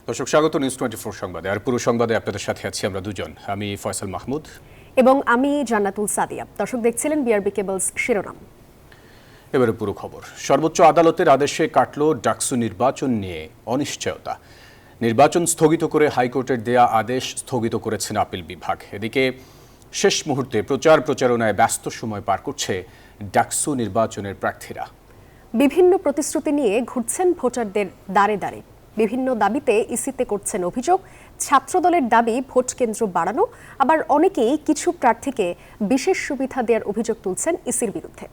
দর্শক স্বাগত নিউজ 24 সংবাদে। আর পুরো সংবাদে আপনাদের সাথে আছি আমরা দুজন, আমি ফয়সাল মাহমুদ এবং আমি জান্নাতুল সাদিয়া। দর্শক দেখছিলেন বিআরবি কেবলস শিরোনাম। এবারে পুরো খবর। সর্বোচ্চ আদালতের আদেশে কাটল ডাকসু নির্বাচন নিয়ে অনিশ্চয়তা। নির্বাচন স্থগিত করে হাইকোর্টের দেয়া আদেশ স্থগিত করেছেন আপিল বিভাগ। এদিকে শেষ মুহূর্তে প্রচারণায় ব্যস্ত সময় পার করছে ডাকসু নির্বাচনের প্রার্থীরা। বিভিন্ন প্রতিশ্রুতি নিয়ে ঘুরছেন ভোটারদের দ্বারে দ্বারে। বিভিন্ন দাবিতে ইসিতে করছেন অভিযোগ। ছাত্রদলের দাবি ভোট কেন্দ্র বাড়ানো, আবার অনেকেই কিছু প্রার্থীকে বিশেষ সুবিধা দেওয়ার অভিযোগ তুলছেন ইসির বিরুদ্ধে।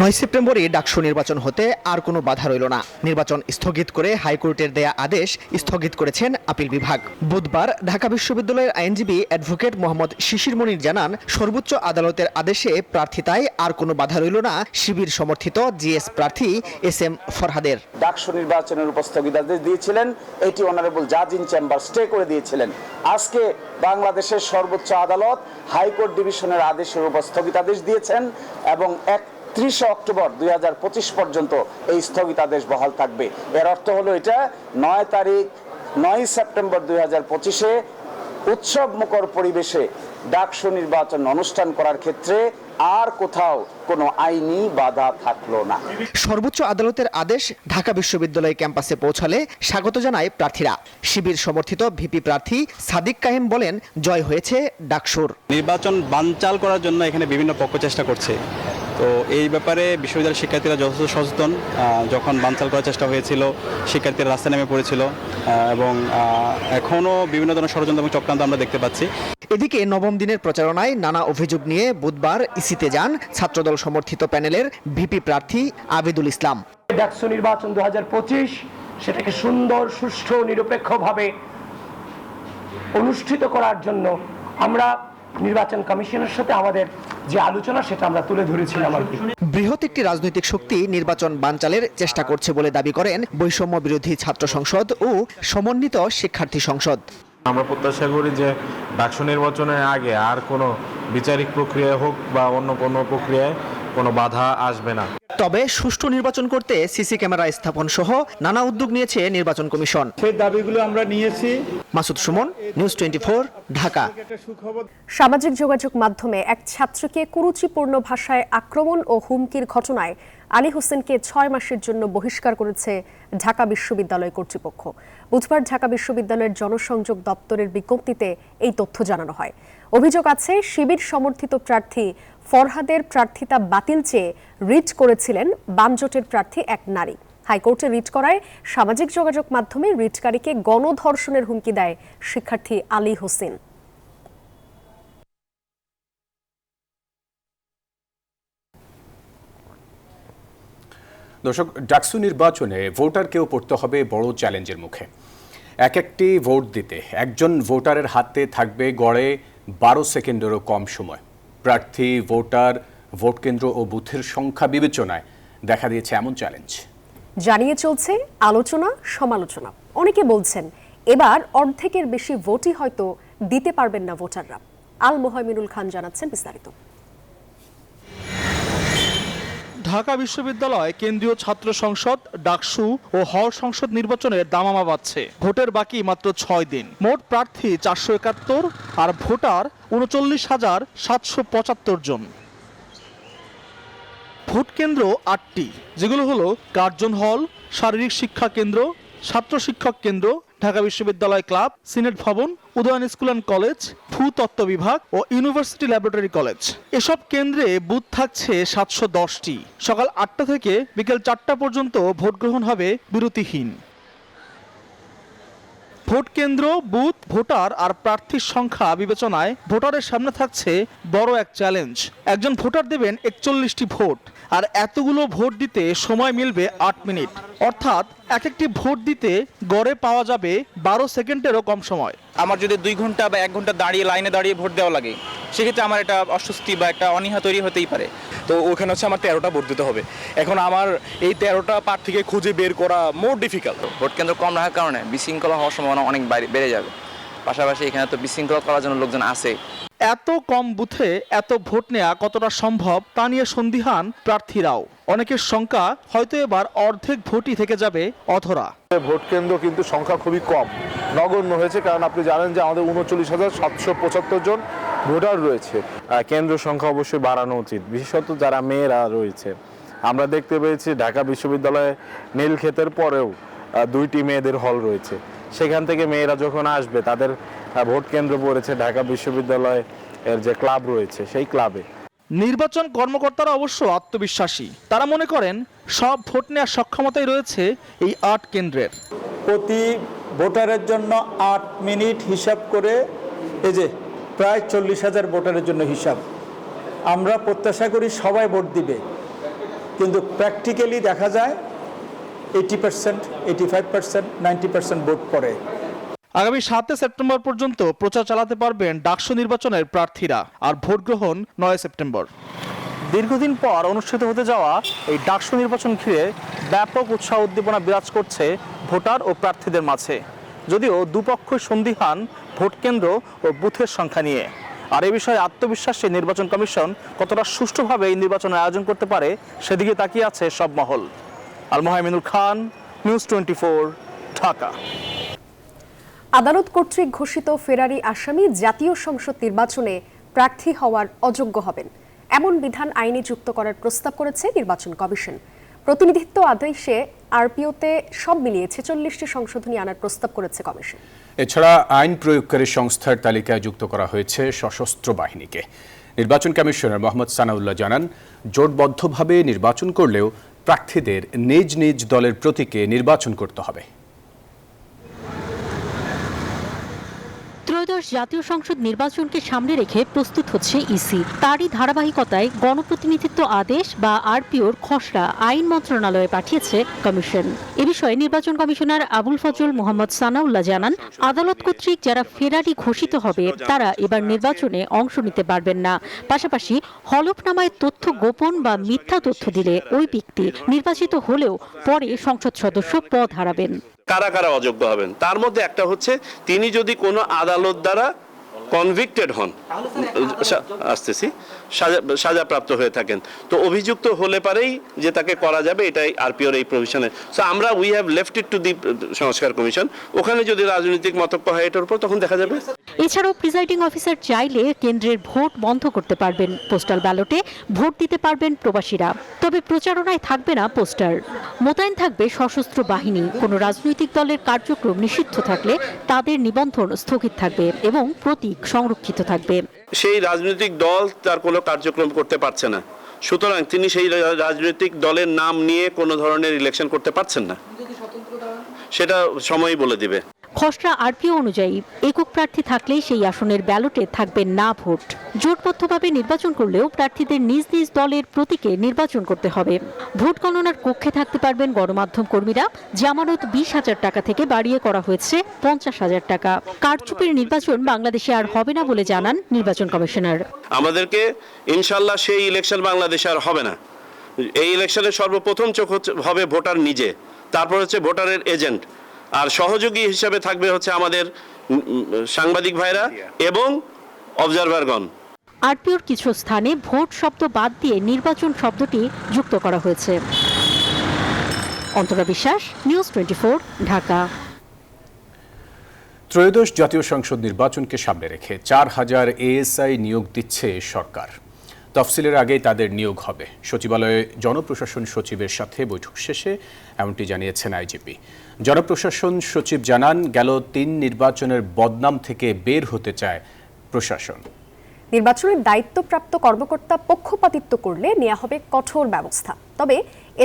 ৯ সেপ্টেম্বরে ডাকসু নির্বাচন হতে আর কোনো বাধা রইল না। নির্বাচন স্থগিত করে হাইকোর্টের দেয়া আদেশ স্থগিত করেছেন আপিল বিভাগ। বুধবার ঢাকা বিশ্ববিদ্যালয়ের আইনজীবী অ্যাডভোকেট মোহাম্মদ শিশির মনির জানান, সর্বোচ্চ আদালতের আদেশে প্রার্থিতায় আর কোনো বাধা রইল না শিবির সমর্থিত জিএস প্রার্থী SM ফরহাদের। ডাকসু নির্বাচনের উপর স্থগিতাদেশ দিয়েছিলেন, এটি অনারেবল জাজ ইন চেম্বার স্টে করে দিয়েছিলেন। আজকে বাংলাদেশের সর্বোচ্চ আদালত হাইকোর্ট ডিভিশনের আদেশের উপর স্থগিতাদেশ দিয়েছেন এবং 30 অক্টোবর 2025 পর্যন্ত এই স্থগিতাদেশ বহাল থাকবে। এর অর্থ হলো এটা 9 সেপ্টেম্বর 2025-এ উৎসব মুখর পরিবেশে ডাকসু নির্বাচন অনুষ্ঠান করার ক্ষেত্রে আর কোথাও কোনো আইনি বাধা থাকলো না। সর্বোচ্চ আদালতের আদেশ ঢাকা বিশ্ববিদ্যালয় ক্যাম্পাসে পৌঁছালে স্বাগত জানায় প্রার্থীরা। শিবির সমর্থিত ভিপি প্রার্থী সাদিক কাহিম বলেন, জয় হয়েছে ডাকসুর। নির্বাচন বানচাল করার জন্য এখানে বিভিন্ন পক্ষ চেষ্টা করছে। তো এই ব্যাপারে বিশ্ববিদ্যালয়ের শিক্ষার্থীরা যথেষ্ট সচেতন। যখন বানচাল করার চেষ্টা হয়েছিল, শিক্ষার্থীরা রাস্তায় নেমে পড়েছিল এবং এখনও বিভিন্ন ধরনের ষড়যন্ত্র এবং চক্রান্ত আমরা দেখতে পাচ্ছি। এদিকে নবম দিনের প্রচারণায় নানা অভিযোগ নিয়ে বুধবার ইসিতে যান ছাত্রদল সমর্থিত প্যানেলের ভিপি প্রার্থী আবিদুল ইসলাম। ডাকসু নির্বাচন 2025 সেটাকে সুন্দর, সুষ্ঠু, নিরপেক্ষভাবে অনুষ্ঠিত করার জন্য আমরা নির্বাচন কমিশনের সাথে আমাদের যে আলোচনা সেটা আমরা তুলে ধরেছিলাম। বৃহৎ একটি রাজনৈতিক শক্তি নির্বাচন বানচালের চেষ্টা করছে বলে দাবি করেন বৈষম্য বিরোধী ছাত্র সংসদ ও সমন্বিত শিক্ষার্থী সংসদ। আমরা প্রত্যাশা করি যে ডাকসু নির্বাচনের আগে আর কোনো বিচারিক প্রক্রিয়া হোক বা অন্য কোনো প্রক্রিয়ায় কোনো বাধা আসবে না। তবে সুষ্ঠু নির্বাচন করতে সিসি ক্যামেরা স্থাপন সহ নানা উদ্যোগ নিয়েছে নির্বাচন কমিশন। সেই দাবিগুলো আমরা নিয়েছি। মাসুদ সুমন, নিউজ 24, ঢাকা। সামাজিক যোগাযোগ মাধ্যমে এক ছাত্রকে কুরুচিপূর্ণ ভাষায় আক্রমণ ও হুমকির ঘটনায় আলী হোসেনকে 6 মাসের জন্য বহিষ্কার করেছে ঢাকা বিশ্ববিদ্যালয় কর্তৃপক্ষ। বুধবার ঢাকা বিশ্ববিদ্যালয়ের জনসংযোগ দপ্তরের বিজ্ঞপ্তিতে এই তথ্য জানানো হয়। অভিযোগ আছে, শিবির সমর্থিত প্রার্থী ফরহাদের প্রার্থিতা বাতিল চেয়ে রিট করেছিলেন বামজোটের প্রার্থী এক নারী। হাইকোর্টে রিট করায় সামাজিক যোগাযোগ মাধ্যমে রিটকারীকে গণধর্ষণের হুমকি দেয় শিক্ষার্থী আলী হোসেন। দর্শক, ডাকসু নির্বাচনে ভোটারকেও পড়তে হবে বড় চ্যালেঞ্জের মুখে। একটি ভোট দিতে একজন ভোটারের হাতে থাকবে গড়ে 12 সেকেন্ডেরও কম সময়। প্রার্থী, ভোটার, ভোট কেন্দ্র ও বুথের সংখ্যা বিবেচনায় দেখা দিয়েছে এমন চ্যালেঞ্জ। জানিয়ে চলছে আলোচনা সমালোচনা। অনেকে বলছেন এবার অর্ধেকের বেশি ভোটই হয়তো দিতে পারবেন না ভোটাররা। আল মোহাইমিনুল খান জানাচ্ছেন বিস্তারিত। ঢাকা বিশ্ববিদ্যালয় কেন্দ্রীয় ছাত্র সংসদ, ডাকসু ও হল সংসদ নির্বাচনের দামামা বাজছে। ভোটের বাকি মাত্র 6 দিন। মোট প্রার্থী 471 আর ভোটার 39,775 জন। ভোট কেন্দ্র 8টি, যেগুলো হলো কার্জন হল, শারীরিক শিক্ষা কেন্দ্র, ছাত্র শিক্ষক কেন্দ্র, ঢাকা বিশ্ববিদ্যালয় ক্লাব, সিনেট ভবন, উদয়ন স্কুল অ্যান্ড কলেজ, ভূতত্ত্ব বিভাগ ও ইউনিভার্সিটি ল্যাবরেটরি কলেজ। এসব কেন্দ্রে বুথ থাকছে 710টি। সকাল 8টা থেকে বিকেল 4টা পর্যন্ত ভোট গ্রহণ হবে বিরতিহীন। ভোট কেন্দ্র, বুথ, ভোটার আর প্রার্থীর সংখ্যা বিবেচনায় ভোটারের সামনে থাকছে বড় এক চ্যালেঞ্জ। একজন ভোটার দেবেন 41টি ভোট, আর এতগুলো ভোট দিতে সময় মিলবে 8 মিনিট। অর্থাৎ একটি ভোট দিতে গড়ে পাওয়া যাবে 12 সেকেন্ডেরও কম সময়। আমার যদি 2 ঘন্টা বা 1 ঘন্টা লাইনে দাঁড়িয়ে ভোট দেওয়া লাগে, সেক্ষেত্রে আমার একটা অস্বস্তি বা একটা অনীহা তৈরি হতেই পারে। তো ওখানে হচ্ছে আমার 13টা ভোট দিতে হবে। এখন আমার এই 13টা প্রার্থীকে খুঁজে বের করা মোর ডিফিকাল্ট। ভোট কেন্দ্র কম রাখার কারণে বিশৃঙ্খলা হওয়ার সম্ভাবনা অনেক বেড়ে যাবে। পাশাপাশি এখানে তো বিশৃঙ্খলা করার জন্য লোকজন আছে। এত কম বুথে এত ভোট নেওয়া কতটা সম্ভব তা নিয়ে সন্দিহান প্রার্থীরাও। অনেকের শঙ্কা হয়তো এবার অর্ধেক ভোটই থেকে যাবে অধরা। ভোট কেন্দ্র কিন্তু সংখ্যা খুবই কম, নগণ্য হয়েছে, কারণ আপনি জানেন যে আমাদের 39,775 জন ভোটার রয়েছে। কেন্দ্র সংখ্যা অবশ্যই বাড়ানো উচিত, বিশেষত যারা মেয়েরা রয়েছে। আমরা দেখতে পেয়েছি ঢাকা বিশ্ববিদ্যালয়ে নীলক্ষেতের পরেও 2টি মেয়েদের হল রয়েছে। সেখান থেকে মেয়েরা যখন আসবে তাদের ভোট কেন্দ্র পড়েছে ঢাকা বিশ্ববিদ্যালয় এর যে ক্লাব রয়েছে সেই ক্লাবে। নির্বাচন কর্মকর্তারা অবশ্য আত্মবিশ্বাসী। তারা মনে করেন সব ভোট নেওয়ার সক্ষমতাই রয়েছে এই 8 কেন্দ্রের। প্রতি ভোটারের জন্য 8 মিনিট হিসাব করে এই যে প্রায় 40,000 ভোটারের জন্য হিসাব। আমরা প্রত্যাশা করি সবাই ভোট দিবে, কিন্তু প্র্যাকটিক্যালি দেখা যায় 80%, 85%, 90% ভোট পড়ে। আগামী 7 সেপ্টেম্বর পর্যন্ত প্রচার চালাতে পারবেন ডাকসু নির্বাচনের প্রার্থীরা, আর ভোট গ্রহণ 9 সেপ্টেম্বর। দীর্ঘদিন পর অনুষ্ঠিত হতে যাওয়া এই ডাকসু নির্বাচন ঘিরে ব্যাপক উৎসাহ উদ্দীপনা বিরাজ করছে ভোটার ও প্রার্থীদের মাঝে, যদিও দুপক্ষই সন্দিহান ভোট কেন্দ্র ও বুথের সংখ্যা নিয়ে। আর এ বিষয়ে আত্মবিশ্বাসী নির্বাচন কমিশন কতটা সুষ্ঠুভাবে এই নির্বাচনের আয়োজন করতে পারে সেদিকে তাকিয়ে আছে সব মহল। আল মোহাইমিনুল খান, নিউজ 24, ঢাকা। আদালত কর্তৃক ঘোষিত ফেরারি আসামি জাতীয় সংসদ নির্বাচনে প্রার্থী হওয়ার অযোগ্য হবেন, এমন বিধান আইনে যুক্ত করার প্রস্তাব করেছে নির্বাচন কমিশন। প্রতিনিধিত্ব আদেশে আরপিওতে সব মিলিয়ে 46টি সংশোধনী আনার প্রস্তাব করেছে কমিশন। এছাড়া আইন প্রয়োগকারী সংস্থার তালিকায় যুক্ত করা হয়েছে সশস্ত্র বাহিনীকে। নির্বাচন কমিশনার মোহাম্মদ সানাউল্লাহ জানান, জোটবদ্ধভাবে নির্বাচন করলেও প্রার্থীদের নিজ নিজ দলের প্রতীকে নির্বাচন করতে হবে। ত্রয়োদশ জাতীয় সংসদ নির্বাচনকে সামনে রেখে প্রস্তুত হচ্ছে ইসি। তারই ধারাবাহিকতায় গণপ্রতিনিধিত্ব আদেশ বা আরপিওর খসড়া আইন মন্ত্রণালয়ে পাঠিয়েছে কমিশন। এ বিষয়ে নির্বাচন কমিশনার আবুল ফজল মোহাম্মদ সানাউল্লাহ জানান, আদালত কর্তৃক যারা ফেরারি ঘোষিত হবে তারা এবার নির্বাচনে অংশ নিতে পারবেন না। পাশাপাশি হলফনামায় তথ্য গোপন বা মিথ্যা তথ্য দিলে ওই ব্যক্তি নির্বাচিত হলেও পরে সংসদ সদস্য পদ হারাবেন। কারা কারা অযোগ্য হবেন তার মধ্যে একটা হচ্ছে, তিনি যদি কোনো আদালত দ্বারা কনভিক্টেড হন, সাজাপ্রাপ্ত হয়ে থাকেন, তো অভিযুক্ত হলে পারেই যে তাকে করা যাবে, এটাই আরপিওর এই প্রভিশনে। সো আমরা we have left it to the সংস্কার কমিশন। ওখানে যদি রাজনৈতিক মতক্য হয় এটার উপর, তখন দেখা যাবে। এছাড়াও প্রিজাইডিং অফিসার চাইলে কেন্দ্রের ভোট বন্ধ করতে পারবেন। পোস্টাল ব্যালটে ভোট দিতে পারবেন প্রবাসীরা, তবে প্রচারণায় থাকবে না পোস্টার। মোতায়েন থাকবে সশস্ত্র বাহিনী। কোনো রাজনৈতিক দলের কার্যক্রম নিষিদ্ধ থাকলে তাদের নিবন্ধন স্থগিত থাকবে এবং প্রতীক সংরক্ষিত থাকবে। সেই রাজনৈতিক দল তার কোনো কার্যক্রম করতে পারছে না, সুতরাং তিনি সেই রাজনৈতিক দলের নাম নিয়ে কোনো ধরনের ইলেকশন করতে পারছেন না, সেটা সময়ই বলে দিবে। খসড়া আরপিও অনুযায়ী একক প্রার্থী থাকলেই সেই আসনের ব্যালটে থাকবে না ভোট। জোটবদ্ধভাবে নির্বাচন করলেও প্রার্থীদের নিজ নিজ দলের প্রতীকে নির্বাচন করতে হবে। ভোট গণনার কক্ষে থাকতে পারবেন গণমাধ্যম কর্মীরা। জামানত 20,000 টাকা থেকে বাড়িয়ে করা হয়েছে 50,000 টাকা। কারচুপির নির্বাচন বাংলাদেশে আর হবে না বলে জানান নির্বাচন কমিশনার। আমাদেরকে ইনশাল্লাহ সেই ইলেকশন বাংলাদেশে আর হবে না। এই ইলেকশনের সর্বপ্রথম চোখ হবে ভোটার নিজে, তারপর হচ্ছে ভোটারের এজেন্ট, আর সহযোগী হিসাবে থাকবে হচ্ছে আমাদের সাংবাদিক ভাইরা এবং অবজারভারগণ। আরপিওর কিছু স্থানে ভোট শব্দ বাদ দিয়ে নির্বাচন শব্দটি যুক্ত করা হয়েছে। অন্তরা বিশ্বাস, নিউজ 24, ঢাকা। ত্রয়োদশ জাতীয় সংসদ নির্বাচনকে সামনে রেখে 4,000 এএসআই নিয়োগ দিচ্ছে সরকার। তফসিলের আগেই তাদের নিয়োগ হবে। সচিবালয়ে জনপ্রশাসন সচিবের সাথে বৈঠক শেষে এমনটি জানিয়েছেন আইজিপি। জনপ্রশাসন সচিব জানান, গেল 3 নির্বাচনের বদনাম থেকে বের হতে চায় প্রশাসন। নির্বাচনের দায়িত্বপ্রাপ্ত কর্মকর্তা পক্ষপাতিত্ব করলে নেওয়া হবে কঠোর ব্যবস্থা। তবে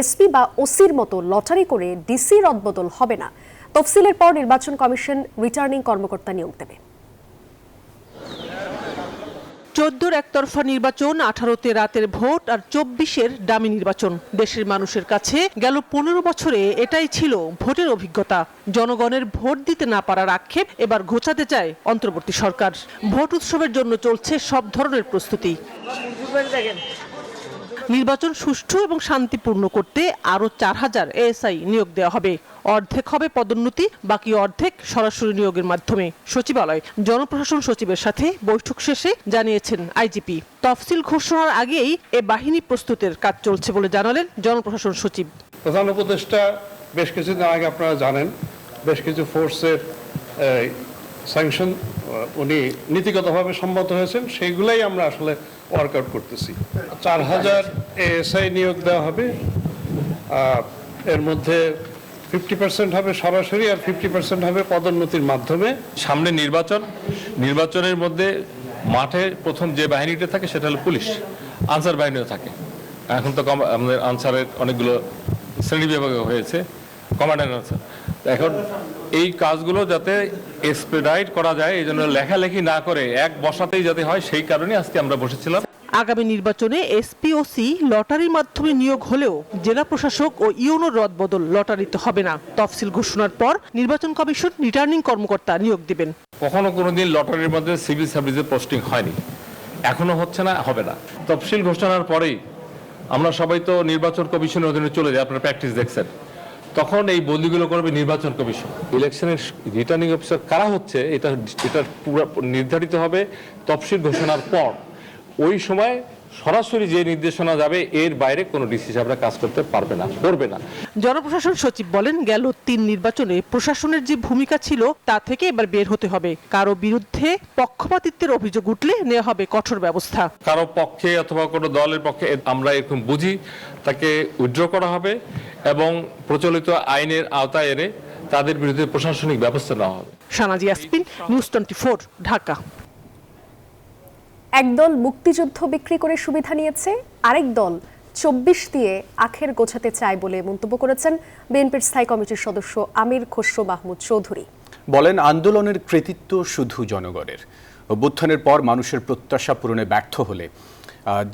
এসপি বা ওসির মতো লটারি করে ডিসি রদবদল হবে না। তফসিলের পর নির্বাচন কমিশন রিটার্নিং কর্মকর্তা নিয়োগ দেবে। 14 একতরফা নির্বাচন, 18-তে রাতের ভোট আর 24-এর ডামি নির্বাচন। দেশের মানুষের কাছে গেল 15 বছরে এটাই ছিল ভোটের অভিজ্ঞতা। জনগণের ভোট দিতে না পারার আক্ষেপ এবার ঘোচাতে চায় অন্তর্বর্তী সরকার। ভোট উৎসবের জন্য চলছে সব ধরনের প্রস্তুতি। নির্বাচন সুষ্ঠু এবং শান্তিপূর্ণ করতে আরও 4000 এএসআই নিয়োগ দেওয়া হবে। অর্ধেক হবে পদোন্নতি, বাকি অর্ধেক সরাসরি নিয়োগের মাধ্যমে। সচিবালয় জনপ্রশাসন সচিবের সাথে বৈঠক শেষে জানিয়েছেন আইজিপি। তফসিল ঘোষণার আগেই এ বাহিনী প্রস্তুতের কাজ চলছে বলে জানালেন জনপ্রশাসন সচিব। প্রধান উপদেষ্টা বেশ কিছুদিন আগে আপনারা জানেন বেশ কিছু ফোর্সের স্যাংশন উনি নীতিগতভাবে সম্মত হয়েছেন, সেইগুলাই আমরা আসলে ওয়ার্কআউট করতেছি। 4000 এএসআই নিয়োগ দেওয়া হবে, এর মধ্যে 50% হবে সরাসরি আর 50% হবে পদোন্নতির মাধ্যমে। সামনে নির্বাচনের মধ্যে মাঠে প্রথম যে বাহিনীটা থাকে সেটা হলো পুলিশ, আনসার বাহিনীও থাকে। এখন তো আমাদের আনসারের অনেকগুলো শ্রেণী বিভাগ হয়েছে, কমান্ডার আনসার। এখন এই কাজগুলো যাতে এক্সপেডাইট করা যায়, এই জন্য লেখালেখি না করে এক বসাতেই যাতে হয়, সেই কারণে আজকে আমরা বসেছিলাম। আগামী নির্বাচনে এসপিওসি লটারির মাধ্যমে নিয়োগ হলেও জেলা প্রশাসক ও ইউনোর রদবদল লটারিতে হবে না। তফসিল ঘোষণার পর নির্বাচন কমিশন রিটার্নিং কর্মকর্তা নিয়োগ দিবেন। কখনো কোনোদিন লটারির মধ্যে সিভিল সার্ভিসের পোস্টিং হয়নি, এখনো হচ্ছে না, হবে না। তফসিল ঘোষণার পরেই আমরা সবাই তো নির্বাচন কমিশনের অধীনে চলে যাই, আপনারা প্র্যাকটিস দেখছেন। তখন এই বদলিগুলো করবে নির্বাচন কমিশন। ইলেকশনের রিটার্নিং অফিসার কারা হচ্ছে এটা পুরো নির্ধারিত হবে তফসিল ঘোষণার পর। ওই সময় সরাসরি যে নির্দেশনা যাবে, এর বাইরে কোনো ডিসি সাহেবরা কাজ করতে পারবে না, করবে না। জনপ্রশাসন সচিব বলেন, গেল 3 নির্বাচনে প্রশাসনের যে ভূমিকা ছিল তা থেকে এবার বের হতে হবে। কারো বিরুদ্ধে পক্ষপাতিত্বের অভিযোগ উঠলে নেওয়া হবে কঠোর ব্যবস্থা। কারো পক্ষে অথবা কোনো দলের পক্ষে আমরা এরকম বুঝি, তাকে উইথড্র করা হবে এবং প্রচলিত আইনের আওতায় এনে তাদের বিরুদ্ধে প্রশাসনিক ব্যবস্থা নেওয়া হবে। শানাজি ইয়াসমিন, নিউজ 24, ঢাকা। একদল মুক্তিযুদ্ধ বিক্রি করে সুবিধা নিয়েছে, আরেক দল 24 দিয়ে আখের গোছাতে চায় বলে মন্তব্য করেছেন বিএনপির স্থায়ী কমিটির সদস্য আমির খসরু মাহমুদ চৌধুরী। বলেন, আন্দোলনের কৃতিত্ব শুধু জনগণের। অভ্যুত্থানের পর মানুষের প্রত্যাশা পূরণে ব্যর্থ হলে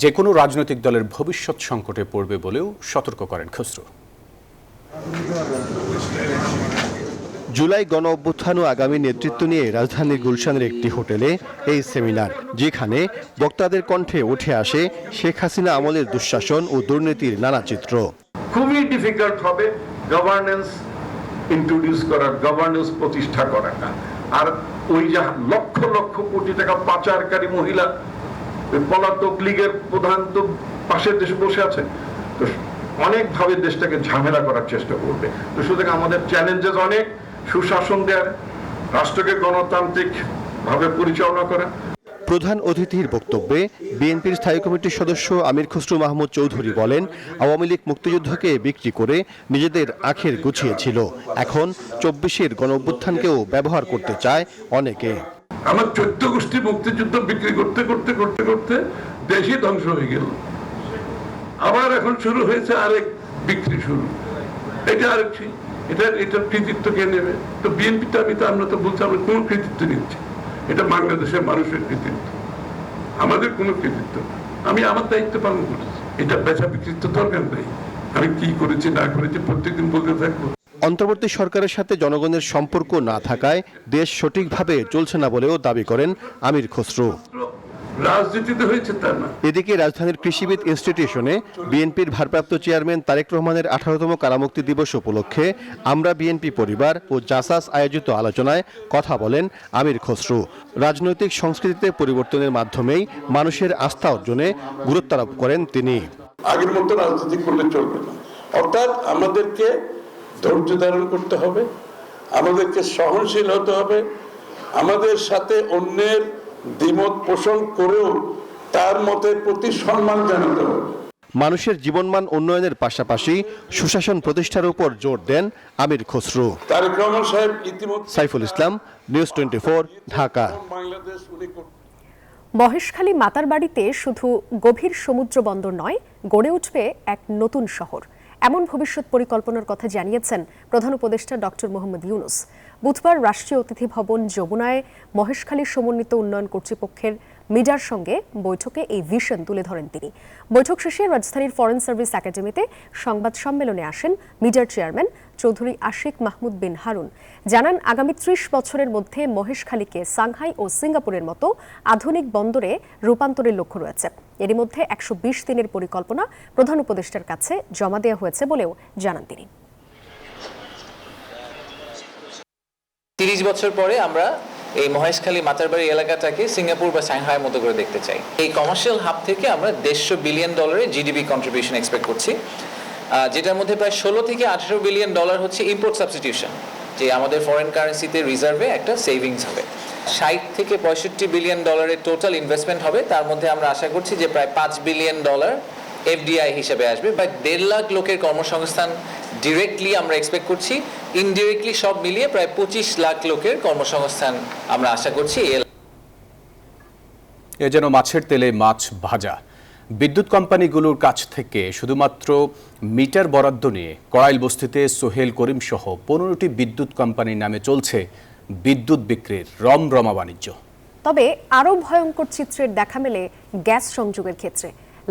যে কোনো রাজনৈতিক দলের ভবিষ্যৎ সংকটে পড়বে বলেও সতর্ক করেন খসরু। জুলাই গণ অভ্যুত্থান ও আগামী নেতৃত্ব নিয়ে রাজধানীর গুলশানের একটি হোটেলে এই সেমিনার, যেখানে বক্তাদের কণ্ঠে উঠে আসে শেখ হাসিনা আমলের দুঃশাসন ও দুর্নীতির নানা চিত্র। খুবই ডিফিকাল্ট হবে গভর্নেন্স ইন্ট্রোডিউস করার, গভর্নেন্স প্রতিষ্ঠা করাটা। আর ওই যে লক্ষ লক্ষ কোটি টাকা পাচারকারী মহিলা পলাতক লীগের প্রধান তো পাশের দেশে বসে আছে, তো অনেকভাবে দেশটাকে ঝামেলা করার চেষ্টা করবে। তো সুতরাং আমাদের চ্যালেঞ্জেস অনেক, সুশাসন দেওয়ার, রাষ্ট্রকে গণতান্ত্রিক ভাবে পরিচালনা করা। প্রধান অতিথির বক্তব্যে বিএনপির স্থায়ী কমিটির সদস্য আমির খসরু মাহমুদ চৌধুরী বলেন, আওয়ামী লীগ মুক্তিযুদ্ধকে বিক্রি করে নিজেদের আখের গুছিয়েছিল, এখন 24-এর গণঅভ্যুত্থানকেও ব্যবহার করতে চায় অনেকে। আমার 14 গোষ্ঠী মুক্তিযুদ্ধ বিক্রি করতে করতে করতে করতে দেশই ধ্বংস হয়ে গেল। আবার এখন শুরু হয়েছে আরেক বিক্রি শুরু। এটা আরেকটি, এটার কৃতিত্ব কে নেবে? তো বিএনপিতে আমরা তো বলছি আমরা কোন কৃতিত্ব নিচ্ছি? এটা বাংলাদেশের মানুষের কৃতিত্ব, আমাদের কোনো কৃতিত্ব। আমি আমার দায়িত্ব পালন করেছি, এটা বেচা বিকৃত দরকার নেই। আমি কি করেছি না করেছি প্রত্যেকদিন বলতে থাকবো। অন্তর্বর্তী সরকারের সাথে জনগণের সম্পর্ক না থাকায় দেশ সঠিকভাবে চলছে না বলেও দাবি করেন আমির খসরু। রাজনীতিতে হয়েছে তা না। এদিকে রাজধানীর কৃষিবিদ ইনস্টিটিউশনে বিএনপির ভারপ্রাপ্ত চেয়ারম্যান তারেক রহমানের 18তম কারামুক্তি দিবস উপলক্ষে আমরা বিএনপি পরিবার ও জাসাস আয়োজিত আলোচনায় কথা বলেন আমির খসরু। রাজনৈতিক সংস্কৃতিতে পরিবর্তনের মাধ্যমেই মানুষের আস্থা অর্জনে গুরুত্ব আরোপ করেন তিনি। আগের মতো রাজনীতি করলে চলবে না, অর্থাৎ আমাদেরকে ধৈর্য ধারণ করতে হবে, আমাদেরকে সহনশীল হতে হবে, আমাদের সাথে অন্যের দ্বিমত পোষণ করেও তার মতের প্রতি সম্মান জানাতে হবে। মানুষের জীবনমান উন্নয়নের পাশাপাশি সুশাসন প্রতিষ্ঠার উপর জোর দেন আমির খসরু। তারেক রহমান সাহেব ইতিমধ্যে। সাইফুল ইসলাম, নিউজ 24, ঢাকা। মহেশখালী মাতার বাড়িতে শুধু গভীর সমুদ্র বন্দর নয়, গড়ে উঠবে এক নতুন শহর, এমন ভবিষ্যৎ পরিকল্পনার কথা জানিয়েছেন প্রধান উপদেষ্টা ডক্টর মোহাম্মদ ইউনূস। বুধবার রাষ্ট্রীয় অতিথি ভবন যমুনায় মহেশখালী সমন্বিত উন্নয়ন কর্তৃপক্ষের মিডিয়ার সঙ্গে বৈঠকে এই ভিশন তুলে ধরেন তিনি। বৈঠক শেষে রাজধানীর ফরেন সার্ভিস একাডেমিতে সংবাদ সম্মেলনে আসেন মিডিয়ার চেয়ারম্যান চৌধুরী আশিক মাহমুদ বিন হারুন। জানান, আগামী ৩০ বছরের মধ্যে মহেশখালীকে সাংহাই ও সিঙ্গাপুরের মতো আধুনিক বন্দরে রূপান্তরের লক্ষ্য রয়েছে। এরই মধ্যে ১২০ দিনের পরিকল্পনা প্রধান উপদেষ্টার কাছে জমা দেওয়া হয়েছে বলেও জানান তিনি। ৩০ বছর পরে আমরা এই মহেশখালী মাতারবাড়ি এলাকাটাকে সিঙ্গাপুর বা সাংহাইয়ের মতো করে দেখতে চাই। এই কমার্শিয়াল হাব থেকে আমরা $150 বিলিয়ন জিডিপি কন্ট্রিবিউশন এক্সপেক্ট করছি, যেটার মধ্যে প্রায় 16 থেকে 18 বিলিয়ন ডলার হচ্ছে ইম্পোর্ট সাবস্টিটিউশন, যে আমাদের ফরেন কারেন্সিতে রিজার্ভে একটা সেভিংস হবে। 60 থেকে 65 বিলিয়ন ডলারের টোটাল ইনভেস্টমেন্ট হবে, তার মধ্যে আমরা আশা করছি যে প্রায় $5 বিলিয়ন এফডিআই হিসেবে আসবে। প্রায় 1.5 লাখ লোকের কর্মসংস্থান ডিরেক্টলি আমরা এক্সপেক্ট করছি, ইনডিরেক্টলি সব মিলিয়ে প্রায় 25 লাখ লোকের কর্মসংস্থান আমরা আশা করছি। এ যেন মাছের তেলে মাছ ভাজা। বিদ্যুৎ কোম্পানিগুলোর কাছ থেকে শুধুমাত্র মিটার বরাদ্দ নিয়ে কড়াইলবস্তিতে সোহেল করিম সহ 15টি বিদ্যুৎ কোম্পানির নামে চলছে বিদ্যুৎ বিক্রির রমরমা বাণিজ্য। তবে আরও ভয়ঙ্কর চিত্রের দেখা মেলে গ্যাস সংযোগের ক্ষেত্রে।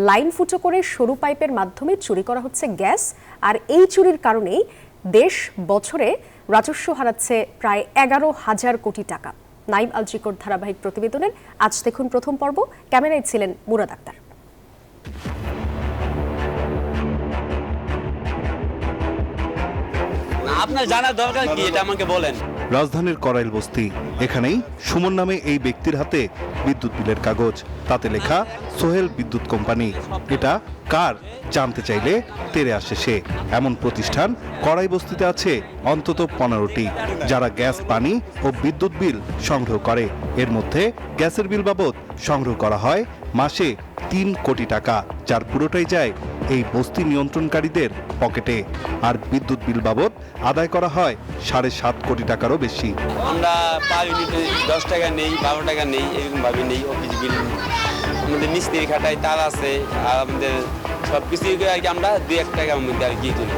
লাইন ফুটো করে সরু পাইপের মাধ্যমে চুরি করা হচ্ছে গ্যাস, আর এই চুরির কারণেই দেশ বছরে রাজস্ব হারাচ্ছে প্রায় 11,000 কোটি টাকা। নাইম আল চিকোর ধারাবাহিক প্রতিবেদনের আজ দেখুন প্রথম পর্ব। ক্যামেরায় ছিলেন মুরাদ আক্তার। আপনার জানার দরকার কি, এটা আমাকে বলেন। রাজধানীর কড়াইলবস্তি, এখানেই সুমন নামে এই ব্যক্তির হাতে বিদ্যুৎ বিলের কাগজ, তাতে লেখা সোহেল বিদ্যুৎ কোম্পানি। এটা কার জানতে চাইলে তেরে আসে সে। এমন প্রতিষ্ঠান কড়াইলবস্তিতে আছে অন্তত 15টি, যারা গ্যাস, পানি ও বিদ্যুৎ বিল সংগ্রহ করে। এর মধ্যে গ্যাসের বিল বাবদ সংগ্রহ করা হয় মাসে 3 কোটি টাকা, যার পুরোটাই যায় এই বস্তি নিয়ন্ত্রণকারীদের পকেটে। আর বিদ্যুৎ বিল বাবদ আদায় করা হয় 7.5 কোটি টাকারও বেশি। আমরা পার ইউনিটে 10 টাকা নেই, 12 টাকা নেই, এরকম ভাবে নেই। অফিস বিল আমাদের মিস্ত্রি খাটায়, তার আছে, আর আমাদের সব কিছু আর কি আমরা 2-1 টাকার মধ্যে আর কি তুলি।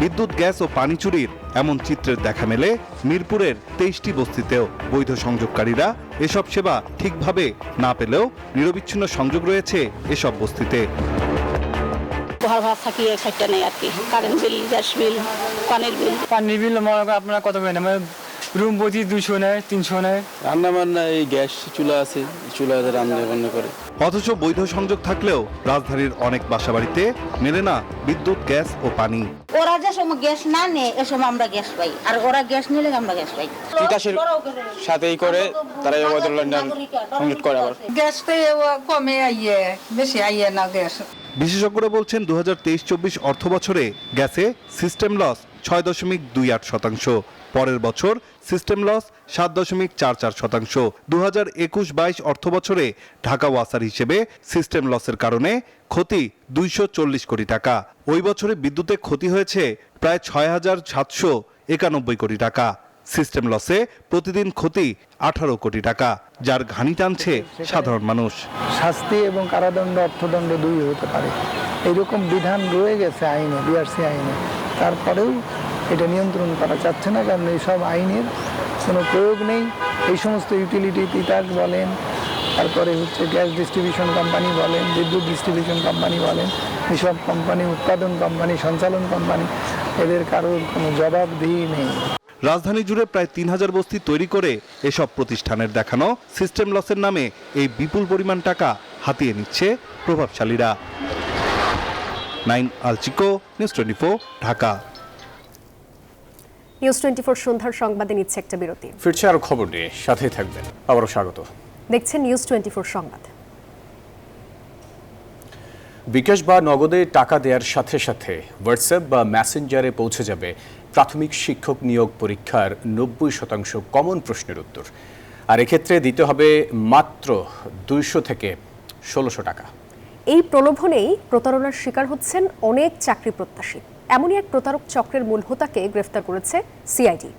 বিদ্যুৎ, গ্যাস ও পানি চুরির এমন চিত্রের দেখা মেলে মিরপুরের 23টি বস্তিতেও। বৈধ সংযোগকারীরা এসব সেবা ঠিকভাবে না পেলেও নিরবিচ্ছিন্ন সংযোগ রয়েছে এসব বস্তিতে। ঘর ভাড়া থাকি একটা নেই আর কি, কারেন্ট বিল, গ্যাস বিল, পানির বিল। পানির বিল আপনারা কত করে নেন? রুম প্রতি 200 নেয়, 300 নেয়। রান্না বান্না এই গ্যাস চুলা আছে, চুলাতে রান্না বান্না করে। অথচ বৈধ সংযোগ থাকলেও রাজধানীর অনেক বাসাবাড়িতে মেলে না বিদ্যুৎ, গ্যাস ও পানি। ওরা যে সময় গ্যাস না নেয় এ সময় আমরা গ্যাস পাই, আর ওরা গ্যাস নিলে আমরা গ্যাস পাই। তিতাসের সাথেই করে তারা সংযোগ করে। আবার গ্যাস তো কমে আইয়ে, বেশি আইয়ে না গ্যাস। বিশেষজ্ঞরা বলছেন 2023-24 অর্থ বছরে গ্যাসে সিস্টেম লস 6.28%। পরের বছর সিস্টেম লস 7.44%। 2021-22 অর্থ বছরে ঢাকা ওয়াসার হিসেবে সিস্টেম লসের কারণে ক্ষতি 240 কোটি টাকা। ওই বছরে বিদ্যুতে ক্ষতি হয়েছে প্রায় 6,791 কোটি টাকা। সিস্টেম লসে প্রতিদিন ক্ষতি 18 কোটি টাকা, যার ঘানি টানছে সাধারণ মানুষ। শাস্তি এবং কারাদণ্ড, অর্থদণ্ড 2 হতে পারে, এইরকম বিধান রয়ে গেছে আইনে, বিআরসি আইনে। তারপরেও এটা নিয়ন্ত্রণ করা যাচ্ছে না, কারণ এইসব আইনের কোনো প্রয়োগ নেই। এই সমস্ত ইউটিলিটি, তিতাস বলেন, তারপরে হচ্ছে গ্যাস ডিস্ট্রিবিউশন কোম্পানি বলেন, বিদ্যুৎ ডিস্ট্রিবিউশন কোম্পানি বলেন, এসব কোম্পানি, উৎপাদন কোম্পানি, সঞ্চালন কোম্পানি, এদের কারোর কোনো জবাবদিহি নেই। রাজধানী জুড়ে প্রায় 3000 বস্তি তৈরি করে এসব প্রতিষ্ঠানের দেখানো সিস্টেম লসের নামে এই বিপুল পরিমাণ টাকা হাতিয়ে নিচ্ছে প্রভাবশালীরা। নাইম আল চিকো, নিউজ 24, ঢাকা। নিউজ 24 সন্ধ্যার সংবাদে নিচ্ছে একটা বিরতি। ফিরছে আরো খবর নিয়ে, সাথেই থাকবেন। আবারও স্বাগত। দেখছেন নিউজ 24 সংবাদ। বিকাশ বা নগদে টাকা দেওয়ার সাথে সাথে হোয়াটসঅ্যাপ বা মেসেঞ্জারে পৌঁছে যাবে প্রাথমিক শিক্ষক নিয়োগ পরীক্ষার 90% কমন প্রশ্নের উত্তর। আর এক্ষেত্রে দিতে হবে মাত্র 200 থেকে 1600 টাকা। এই প্রলোভনেই প্রতারণার শিকার হচ্ছেন অনেক চাকরি প্রত্যাশী। এমনই এক প্রতারক চক্রের মূল হোতাকে গ্রেফতার করেছে CID.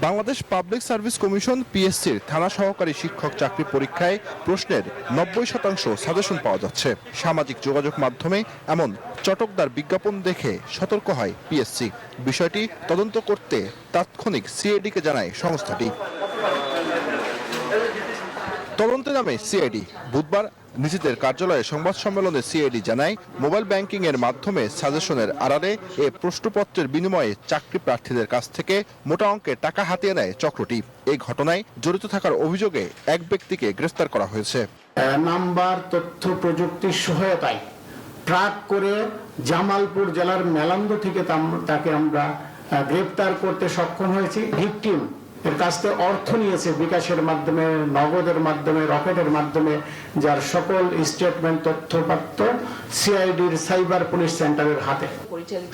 Bangladesh public service commission পিএসসির থানা সহকারী শিক্ষক চাকরি পরীক্ষায় প্রশ্নের 90% সাজেশন পাওয়া যাচ্ছে। সামাজিক যোগাযোগ মাধ্যমে এমন চটকদার বিজ্ঞাপন দেখে সতর্ক হয় পিএসসি। বিষয়টি তদন্ত করতে তাৎক্ষণিক সিআইডিকে জানায় সংস্থাটি। তদন্তে নামে সিআইডি। বুধবার নিজেদের কার্যালয়ে সংবাদ সম্মেলনে সিআইডি জানায়, মোবাইল ব্যাংকিং এর মাধ্যমে সাজেশনের আড়ালে এ প্রশ্নপত্রের বিনিময়ে চাকরি প্রার্থীদের কাছ থেকে মোটা অঙ্কের টাকা হাতিয়ে নেয় চক্রটি। এই ঘটনায় জড়িত থাকার অভিযোগে এক ব্যক্তিকে গ্রেফতার করা হয়েছে। নাম্বার তথ্য প্রযুক্তির সহায়তায় ট্র্যাক করে জামালপুর জেলার মেলান্দ থেকে তাকে আমরা গ্রেফতার করতে সক্ষম হয়েছি। ভিকটিম এর কাছ থেকে অর্থ নিয়েছে বিকাশের মাধ্যমে, নগদের মাধ্যমে, রকেটের মাধ্যমে, যার সকল স্টেটমেন্ট তথ্যপত্র সিআইডির সাইবার পুলিশ সেন্টারের হাতে।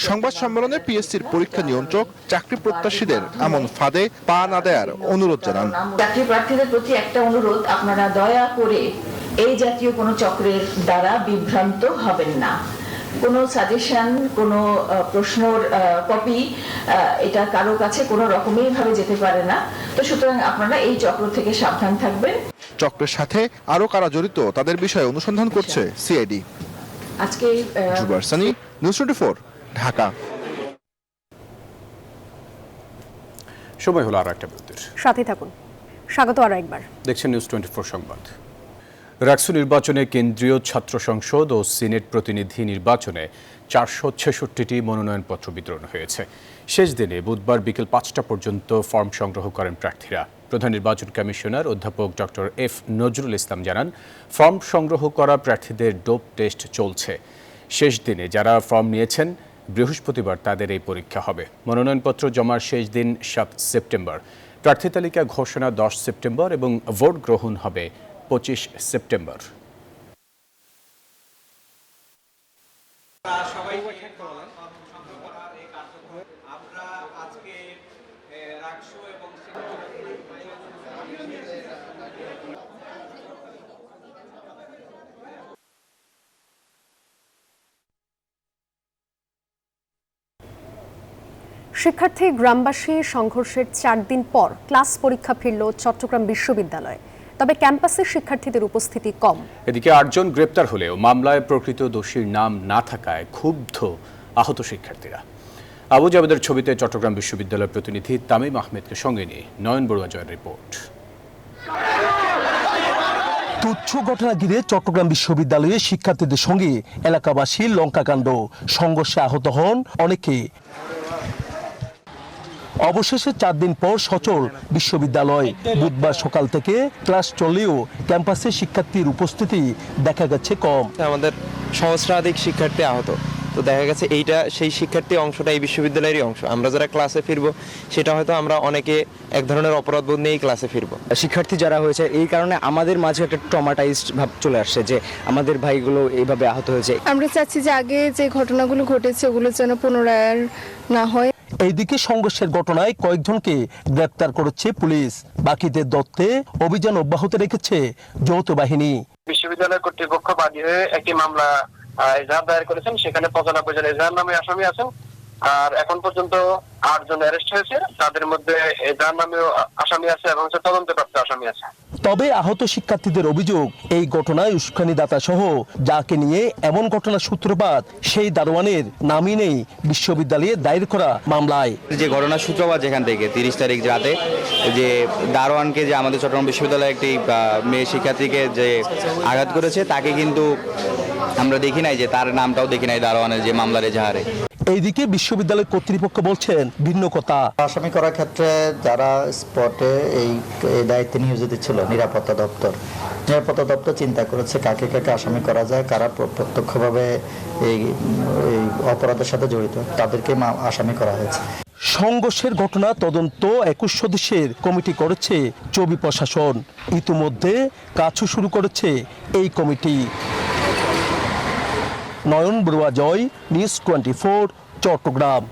সংবাদ সম্মেলনে পিএসসির পরীক্ষা নিয়ন্ত্রক চাকরি প্রত্যাশীদের এমন ফাঁদে পা না দেওয়ার অনুরোধ জানান। চাকরি প্রার্থীদের প্রতি একটা অনুরোধ, আপনারা দয়া করে এই জাতীয় কোনো চক্রের দ্বারা বিভ্রান্ত হবেন না। কোনো সাজেশন, কোনো প্রশ্নর কপি এটা কারো কাছে কোনো রকমের ভাবে যেতে পারে না। তো সুতরাং আপনারা এই চক্র থেকে সাবধান থাকবেন। চক্রের সাথে আরো কারা জড়িত তাদের বিষয়ে অনুসন্ধান করছে সিআইডি। আজকে জুবার সানি, নিউজ 24, ঢাকা। সময় হলো আরো একটা বিরতির। সাথে থাকুন। স্বাগত আরো একবার। দেখছেন নিউজ 24 সংবাদ। রাকসু নির্বাচনে কেন্দ্রীয় ছাত্র সংসদ ও সিনেট প্রতিনিধি নির্বাচনে 466টি মনোনয়নপত্র বিতরণ হয়েছে। শেষ দিনে বুধবার বিকেল 5টা পর্যন্ত ফর্ম সংগ্রহ করেন প্রার্থীরা। প্রধান নির্বাচন কমিশনার অধ্যাপক ডক্টর এফ নজরুল ইসলাম জানান, ফর্ম সংগ্রহ করা প্রার্থীদের ডোপ টেস্ট চলছে। শেষ দিনে যারা ফর্ম নিয়েছেন বৃহস্পতিবার তাদের এই পরীক্ষা হবে। মনোনয়নপত্র জমার শেষ দিন 7 সেপ্টেম্বর। প্রার্থী তালিকা ঘোষণা 10 সেপ্টেম্বর এবং ভোট গ্রহণ হবে 25 সেপ্টেম্বর। শিক্ষার্থী গ্রামবাসী সংঘর্ষের 4 দিন পর ক্লাস পরীক্ষা ফিরল চট্টগ্রাম বিশ্ববিদ্যালয়ে। তবে ক্যাম্পাসে শিক্ষার্থীদের উপস্থিতি কম। এদিকে 8 জন গ্রেপ্তার হলেও মামলায় প্রকৃত দোষীর নাম না থাকায় ক্ষুব্ধ আহত শিক্ষার্থীরা। আবু জাবেদের ছবিতে চট্টগ্রাম বিশ্ববিদ্যালয়ের প্রতিনিধি তামিম আহমেদকে সঙ্গে নিয়ে নয়ন বড়ুয়া জয়ের রিপোর্ট। তুচ্ছ ঘটনা ঘিরে চট্টগ্রাম বিশ্ববিদ্যালয়ে শিক্ষার্থীদের সঙ্গে এলাকাবাসীর লঙ্কাকাণ্ড, সংঘর্ষে আহত হন অনেকে। অবশেষে 4 দিন পর সচল বিশ্ববিদ্যালয়। বুধবার সকাল থেকে ক্লাস চললেও ক্যাম্পাসে শিক্ষার্থীর উপস্থিতি দেখা গেছে কম। আমাদের সহস্রাধিক শিক্ষার্থী আহত, তো দেখা গেছে এইটা সেই শিক্ষার্থী অংশটা এই বিশ্ববিদ্যালয়েরই অংশ। আমরা যারা ক্লাসে ফিরবো সেটা হয়তো আমরা অনেকে এক ধরনের অপরাধবোধ নিয়েই ক্লাসে ফিরবো। শিক্ষার্থী যারা হয়েছে এই কারণে আমাদের মাঝে একটা ট্রমাটাইজড ভাব চলে আসছে যে আমাদের ভাইগুলো এইভাবে আহত হয়েছে। আমরা চাচ্ছি যে আগে যে ঘটনাগুলো ঘটেছে ওগুলো যেন পুনরায় না হয়। এইদিকে সংঘর্ষের ঘটনায় কয়েকজনকে গ্রেপ্তার করেছে পুলিশ। বাকিদের দত্তে অভিযান অব্যাহত রেখেছে যৌথ বাহিনী। বিশ্ববিদ্যালয় কর্তৃপক্ষ বাদী হয়ে একটি মামলা এজাহার দায়ের করেছেন। সেখানে 95 জন এজাহার নামে আসামি আছেন। আর এখন পর্যন্ত 8 জন অ্যারেস্ট হয়েছে। তাদের মধ্যে এজাহার নামেও আসামি আছে এবং তদন্তপ্রাপ্ত আসামি আছে। তবে আহত শিক্ষার্থীদের অভিযোগ, এই ঘটনায় উস্কানিদাতা সহ যাকে নিয়ে এমন ঘটনার সূত্রপাত সেই দারোয়ানের নামই নেই বিশ্ববিদ্যালয়ে দায়ের করা মামলায়। যে ঘটনার সূত্রপাত যেখান থেকে 30 তারিখ রাতে যে দারোয়ানকে যে আমাদের চট্টগ্রাম বিশ্ববিদ্যালয়ে একটি মেয়ে শিক্ষার্থীকে যে আঘাত করেছে, তাকে কিন্তু আমরা দেখি নাই, যে তার নামটাও দেখি নাই দারোয়ানের যে মামলার এজাহারে। এইদিকে বিশ্ববিদ্যালয় কর্তৃপক্ষ বলছেন ভিন্ন কথা। আসামি করার ক্ষেত্রে যারা স্পটে এই দায়িত্বে নিয়োজিত ছিল নিরাপত্তা দপ্তর চিন্তা করেছে কাকে কাকে আসামি করা যায়, কারা প্রত্যক্ষভাবে এই অপরাধের সাথে জড়িত তাদেরকে আসামি করা হয়েছে। সংঘর্ষের ঘটনা তদন্ত 21 সদস্যের কমিটি করেছে চবি প্রশাসন। ইতিমধ্যে কাজও শুরু করেছে এই কমিটি। নয়ন বড়ুয়া জয়, নিউজ 24, চট্টগ্রাম।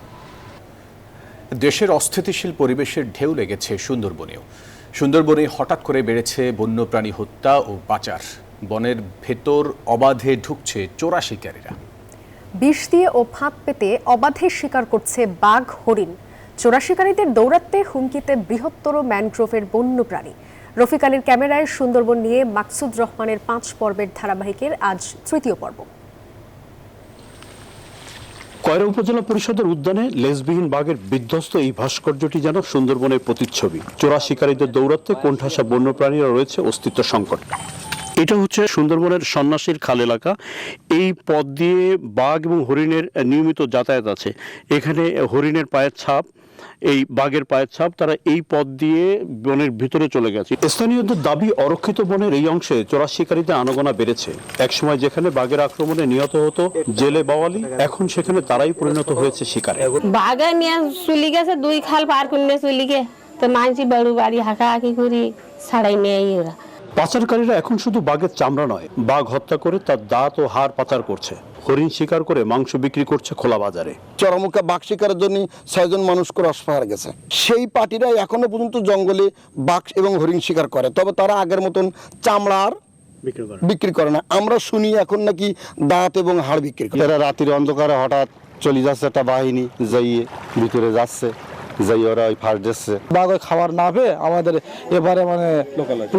দেশের অস্থিতিশীল পরিবেশের ঢেউ লেগেছে সুন্দরবনেও। সুন্দরবনে হঠাৎ করে বেড়েছে বন্যপ্রাণী হত্যা ও পাচার। বনের ভেতর অবাধে ঢুকছে চোরা শিকারীরা। বিষ দিয়ে ও ফাঁদ পেতে অবাধে শিকার করছে বাঘ, হরিণ। চোরা শিকারীদের দৌরাত্মে হুমকিতে বৃহত্তর ম্যানগ্রোভের বন্যপ্রাণী। রফিক আলীর ক্যামেরায় সুন্দরবন নিয়ে মাকসুদ রহমানের 5 পর্বের ধারাবাহিকের আজ 3য় পর্ব। কয়রা উপজেলা পরিষদের উদ্যানে লেজবিহীন বাঘের বিধ্বস্ত এই ভাস্কর্যটি যেন সুন্দরবনের প্রতিচ্ছবি। চোরা শিকারীদের দৌরাত্মে কোণঠাসা বন্যপ্রাণীরা রয়েছে অস্তিত্ব সংকট। এটা হচ্ছে সুন্দরবনের সন্ন্যাসীর খাল এলাকা। এই পথ দিয়ে বাঘ এবং হরিণের নিয়মিত যাতায়াত আছে। এখানে হরিণের পায়ের ছাপ, এই বাঘের পায়ের ছাপ, তারা এই পথ দিয়ে বনের ভিতরে চলে গেছে। স্থানীয়দের দাবি, অরক্ষিত বনের এই অংশে চোরা শিকারীদের আনাগোনা বেড়েছে। একসময় যেখানে বাঘের আক্রমণে নিহত হতো জেলে বাওয়ালি, এখন সেখানে তারাই পরিণত হয়েছে শিকারে। বাঘে নিয়ে চলি গেছে, 2 খাল পার করে চলি গে, তো মানছি বাড়ু বাড়ি হাঁকাহাঁকি করি ছাড়াই নিয়ে ওরা। পাচারকারীরা এখন শুধু বাঘের চামড়া নয়, বাঘ হত্যা করে তার দাঁত ও হাড় পাচার করছে। হরিণ শিকার করে মাংস বিক্রি করছে খোলা বাজারে। চরমুখা বাঘ শিকারের জন্য 6 জন মানুষ ক্রস ফায়ার গেছে। সেই পার্টিরা এখনো পর্যন্ত জঙ্গলে বাঘ এবং হরিণ শিকার করে, তবে তারা আগের মতন চামড়ার বিক্রি করে না। আমরা শুনি এখন নাকি দাঁত এবং হাড় বিক্রি করে। এরা রাতের অন্ধকারে হঠাৎ চলে যাচ্ছে, একটা বাহিনী যাইয়ে ভিতরে যাচ্ছে, যাই ওরা ওই ফার্স্ট দিচ্ছে। বাঘ ওই খাবার না পেয়ে আমাদের এবারে মানে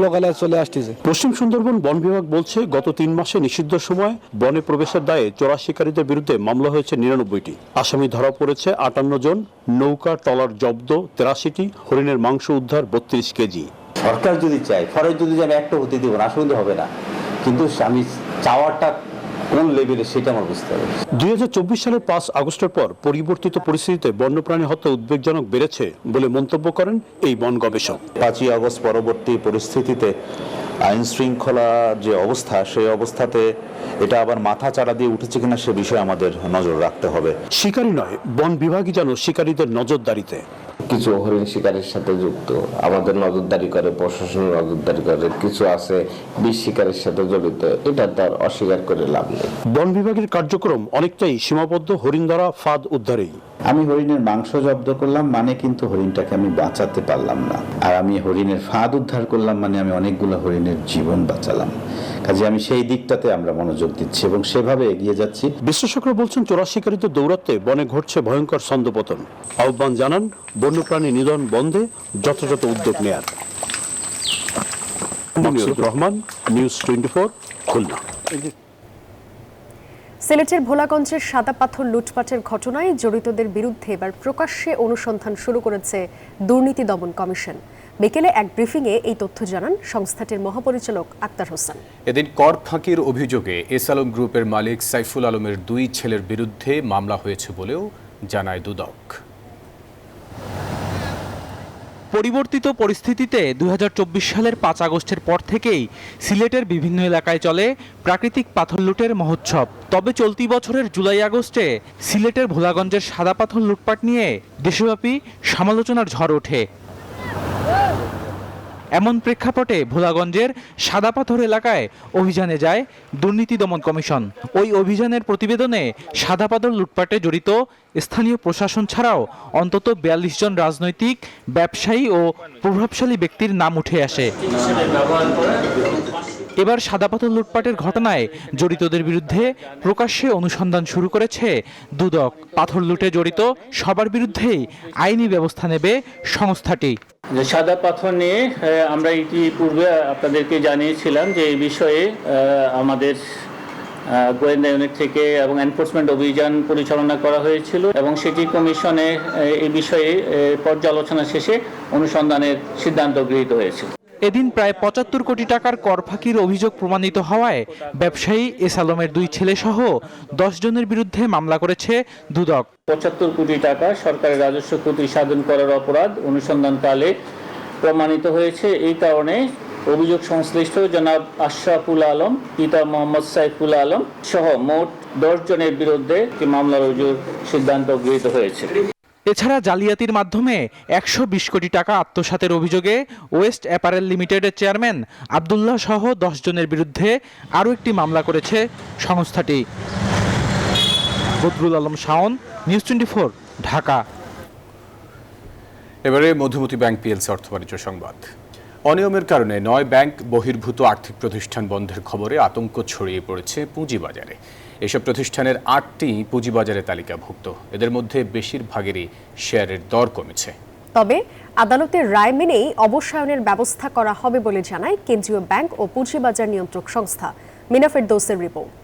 লোকালয়ে চলে আসতেছে। পশ্চিম সুন্দরবন বন বিভাগ বলছে, গত 3 মাসে নিষিদ্ধ সময় বনে প্রবেশের দায়ে চোরা শিকারীদের বিরুদ্ধে মামলা হয়েছে 99টি। আসামি ধরা পড়েছে 58 জন। নৌকা ট্রলার জব্দ 83টি। হরিণের মাংস উদ্ধার 32 কেজি। সরকার যদি চায়, ফরেস্ট যদি আমি একটা হতে দিব না, আসলে হবে না, কিন্তু আমি চাওয়াটা কোন লেভেলে সেটা আমার বুঝতে হবে। 2024 সালের 5 আগস্টের পর পরিবর্তিত পরিস্থিতিতে বন্যপ্রাণী হত্যা উদ্বেগজনক বেড়েছে বলে মন্তব্য করেন এই বন গবেষক। 5ই আগস্ট পরবর্তী পরিস্থিতিতে আইন শৃঙ্খলা যে অবস্থা, সেই অবস্থাতে এটা আবার মাথা চাড়া দিয়ে উঠেছে কিনা সে বিষয়ে আমাদের নজর রাখতে হবে। শিকারী নয়, বন বিভাগই যেন শিকারীদের নজরদারিতে। কিছু হরিণ শিকারের সাথে যুক্ত, আমাদের নজরদারি করে, প্রশাসন নজরদারি করে, কিছু আছে বিষ শিকারের সাথে জড়িত, এটা তার অস্বীকার করে লাভ নেই। বন বিভাগের কার্যক্রম অনেকটাই সীমাবদ্ধ হরিণ ধরা, ফাঁদ উদ্ধারেই। আমি হরিণের মাংস জব্দ করলাম মানে কিন্তু হরিণটাকে আমি বাঁচাতে পারলাম না, আর আমি হরিণের ফাঁদ উদ্ধার করলাম মানে আমি অনেকগুলো হরিণের জীবন বাঁচালাম। কাজে আমি সেই দিকটাতে আমরা মনোযোগ দিচ্ছি এবং সেভাবে এগিয়ে যাচ্ছি। বিশ্লেষকরা বলছেন, চোরা শিকারীদের দৌরাত্মে বনে ঘটছে ভয়ঙ্কর ছন্দপতন। আহ্বান জানান বন্যপ্রাণী নিধন বন্ধে যথাযথ উদ্যোগ নেয়ার। মনিরুর রহমান, নিউজ 24, খুলনা। সিলেটের ভোলাগঞ্জের সাদা পাথর লুটপাটের ঘটনায় জড়িতদের বিরুদ্ধে এবার প্রকাশ্যে অনুসন্ধান শুরু করেছে দুর্নীতি দমন কমিশন। বিকেলে এক ব্রিফিংয়ে এই তথ্য জানান সংস্থাটির মহাপরিচালক আক্তার হোসেন। এদিন কর ফাঁকির অভিযোগে এস আলম গ্রুপের মালিক সাইফুল আলমের 2 ছেলের বিরুদ্ধে মামলা হয়েছে বলেও জানায় দুদক। পরিবর্তিত পরিস্থিতিতে 2024 সালের 5 আগস্টের পর থেকেই সিলেটের বিভিন্ন এলাকায় চলে প্রাকৃতিক পাথর লুটের মহোৎসব। তবে চলতি বছরের জুলাই আগস্টে সিলেটের ভোলাগঞ্জের সাদা পাথর লুটপাট নিয়ে দেশব্যাপী সমালোচনার ঝড় ওঠে। এমন প্রেক্ষাপটে ভোলাগঞ্জের সাদা পাথর এলাকায় অভিযানে যায় দুর্নীতি দমন কমিশন। ওই অভিযানের প্রতিবেদনে সাদা পাথর লুটপাটে জড়িত স্থানীয় প্রশাসন ছাড়াও অন্তত 42 জন রাজনৈতিক, ব্যবসায়ী ও প্রভাবশালী ব্যক্তির নাম উঠে আসে। এবার সাদা পাথর লুটপাটের ঘটনায় জড়িতদের বিরুদ্ধে প্রকাশ্যে অনুসন্ধান শুরু করেছে দুদক। পাথর লুটে জড়িত সবার বিরুদ্ধেই আইনি ব্যবস্থা নেবে সংস্থাটি। সাদা পাথর নিয়ে আমরা ইতিপূর্বে আপনাদেরকে জানিয়েছিলাম যে এই বিষয়ে আমাদের গোয়েন্দা ইউনিট থেকে এবং এনফোর্সমেন্ট অভিযান পরিচালনা করা হয়েছিল এবং সেটি কমিশনে এই বিষয়ে পর্যালোচনা শেষে অনুসন্ধানের সিদ্ধান্ত গৃহীত হয়েছে। এদিন প্রায় 75 কোটি টাকার কর ফাঁকির অভিযোগ প্রমাণিত হওয়ায় ব্যবসায়ী এস আলমের 2 ছেলে সহ 10 জনের বিরুদ্ধে মামলা করেছে দুদক। 75 কোটি টাকা সরকারের রাজস্ব ক্ষতি সাধন করার অপরাধ অনুসন্ধানকালে প্রমাণিত হয়েছে। এই কারণে অভিযোগ সংশ্লিষ্ট জনাব আশরাফুল আলম, পিতা মোহাম্মদ সাইফুল আলম সহ মোট 10 জনের বিরুদ্ধে মামলা রুজুর সিদ্ধান্ত গৃহীত হয়েছে। এছাড়া জালিয়াতির মাধ্যমে 120 কোটি টাকা আত্মসাতের অভিযোগে ওয়েস্ট অ্যাপারেল লিমিটেডের চেয়ারম্যান আব্দুল্লাহ সহ 10 জনের বিরুদ্ধে আরও একটি মামলা করেছে সংস্থাটি। বদরুল আলম শাওন, নিউজ 24, ঢাকা। এবারে মধুমতি ব্যাংক পিএলসি অর্থ বাণিজ্য সংবাদ। অনিয়মের কারণে 9 ব্যাংক বহির্ভূত আর্থিক প্রতিষ্ঠান বন্ধের খবরে আতঙ্ক ছড়িয়ে পড়েছে পুঁজিবাজারে। এসব প্রতিষ্ঠানের 8টি পুঁজিবাজারে তালিকাভুক্ত। এদের মধ্যে বেশিরভাগেরই শেয়ারের দর কমেছে। তবে আদালতের রায় মেনেই অবসায়নের ব্যবস্থা করা হবে বলে জানায় কেন্দ্রীয় ব্যাংক ও পুঁজিবাজার নিয়ন্ত্রক সংস্থা। মিনা ফেরদৌসের রিপোর্ট।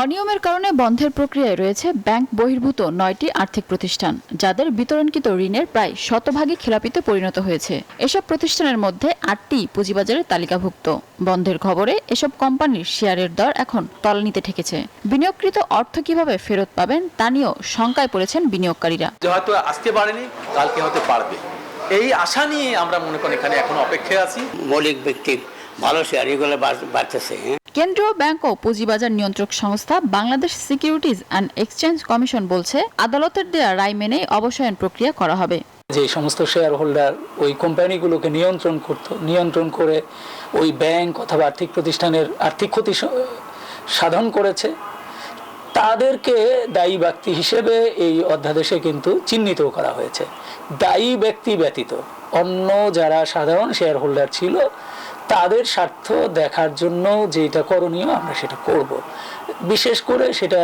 অনিয়মের কারণে বন্ধের প্রক্রিয়ায় রয়েছে ব্যাংক বহির্ভূত 9টি আর্থিক প্রতিষ্ঠান, যাদের বিতরণকৃত ঋণের প্রায় শতভাগই খেলাপিতে পরিণত হয়েছে। এসব প্রতিষ্ঠানের মধ্যে 8টি পুঁজিবাজারে তালিকাভুক্ত। বন্ধের খবরে এসব কোম্পানির শেয়ারের দর এখন তলানিতে ঠেকেছে। বিনিয়োগকৃত অর্থ কিভাবে ফেরত পাবেন তা নিয়েও শঙ্কায় পড়েছেন বিনিয়োগকারীরা। হয়তো আজকে বাড়েনি, কালকে হতে পারবে, এই আশা নিয়ে আমরা মনে করি এখানে এখন অপেক্ষায় আছি। মৌলিক ব্যক্তির ভালো শেয়ার এগুলো বাড়তেছে। কেন্দ্রীয় ব্যাংক ও পুঁজিবাজার নিয়ন্ত্রক সংস্থা Bangladesh securities and exchange commission বলছে, আদালতের দেয়া রায় মেনেই অবসায়ন প্রক্রিয়া করা হবে। যে সমস্ত শেয়ার হোল্ডার ওই কোম্পানিগুলোকে নিয়ন্ত্রণ করে ওই ব্যাংক অথবা আর্থিক প্রতিষ্ঠানের আর্থিক ক্ষতি সাধন করেছে, তাদেরকে দায়ী ব্যক্তি হিসেবে এই অধ্যাদেশে কিন্তু চিহ্নিত করা হয়েছে। দায়ী ব্যক্তি ব্যতীত অন্য যারা সাধারণ শেয়ার হোল্ডার ছিল, তাদের স্বার্থ দেখার জন্য যেটা করণীয় আমরা সেটা করব। বিশেষ করে সেটা